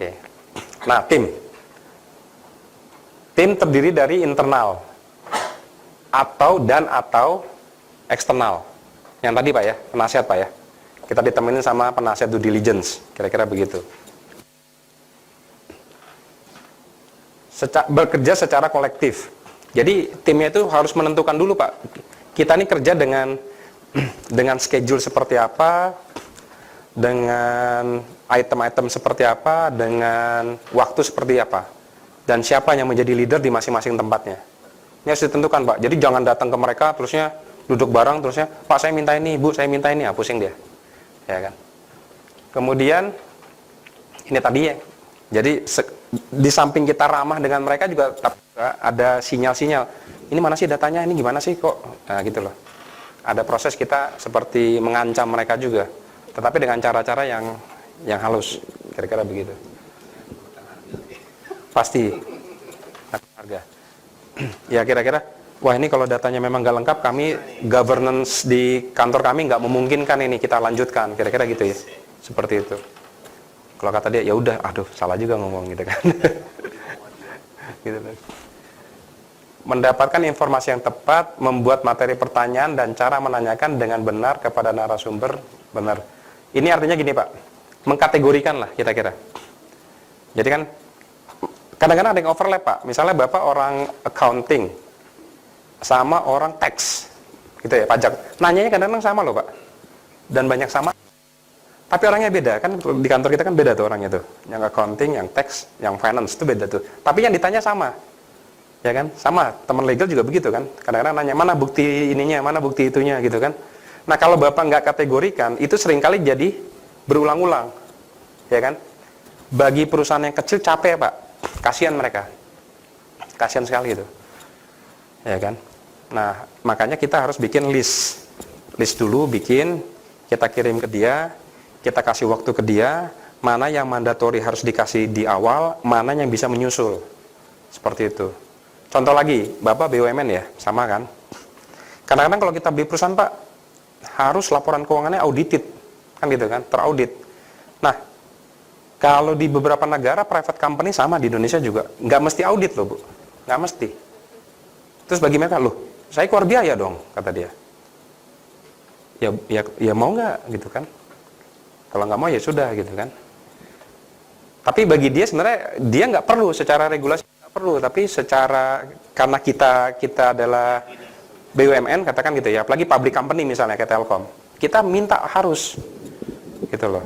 Oke. Nah, tim terdiri dari internal atau eksternal. Yang tadi Pak ya, penasihat Pak ya. Kita ditemenin sama penasihat due diligence, kira-kira begitu. Bekerja secara kolektif. Jadi timnya itu harus menentukan dulu Pak. Kita ini kerja dengan schedule seperti apa, dengan item-item seperti apa, dengan waktu seperti apa, dan siapa yang menjadi leader di masing-masing tempatnya. Ini harus ditentukan Pak. Jadi jangan datang ke mereka terusnya duduk bareng terusnya, Pak saya minta ini, Bu saya minta ini, ya pusing dia. Ya kan. Kemudian ini tadi ya. Jadi di samping kita ramah dengan mereka juga ada sinyal-sinyal. Ini mana sih datanya? Ini gimana sih kok? Nah, gitu loh. Ada proses kita seperti mengancam mereka juga, tetapi dengan cara-cara yang halus. Kira-kira begitu. Pasti harga. Ya kira-kira, wah ini kalau datanya memang nggak lengkap, kami governance di kantor kami nggak memungkinkan ini kita lanjutkan. Kira-kira gitu ya. Seperti itu. Kalau kata dia, ya udah, aduh salah juga ngomong gitu kan. Gitu. Mendapatkan informasi yang tepat, membuat materi pertanyaan dan cara menanyakan dengan benar kepada narasumber benar. Ini artinya gini Pak, mengkategorikan lah kira-kira. Jadi kan kadang-kadang ada yang overlap Pak. Misalnya Bapak orang accounting sama orang tax, gitu ya, pajak. Nanyanya kadang-kadang sama loh Pak, dan banyak sama. Tapi orangnya beda, kan di kantor kita kan beda tuh orangnya tuh. Yang accounting, yang tax, yang finance itu beda tuh. Tapi yang ditanya sama. Ya kan? Sama, teman legal juga begitu kan. Kadang-kadang nanya, mana bukti ininya, mana bukti itunya gitu kan. Nah kalau Bapak nggak kategorikan, itu seringkali jadi berulang-ulang. Ya kan? Bagi perusahaan yang kecil capek Pak. Kasihan mereka. Kasihan sekali itu. Ya kan? Nah, makanya kita harus bikin list. List dulu, bikin, kita kirim ke dia. Kita kasih waktu ke dia, mana yang mandatori harus dikasih di awal, mana yang bisa menyusul. Seperti itu. Contoh lagi, Bapak BUMN ya, sama kan? Kadang-kadang kalau kita beli perusahaan Pak, harus laporan keuangannya audited. Kan gitu kan, teraudit. Nah, kalau di beberapa negara, private company sama, di Indonesia juga. Nggak mesti audit loh Bu, nggak mesti. Terus bagi mereka, loh, saya keluar biaya dong, kata dia. Ya mau nggak, gitu kan? Kalau nggak mau ya sudah gitu kan. Tapi bagi dia sebenarnya dia nggak perlu secara regulasi nggak perlu, tapi secara karena kita adalah BUMN katakan gitu ya, apalagi public company misalnya kayak Telkom, kita minta harus gitu loh.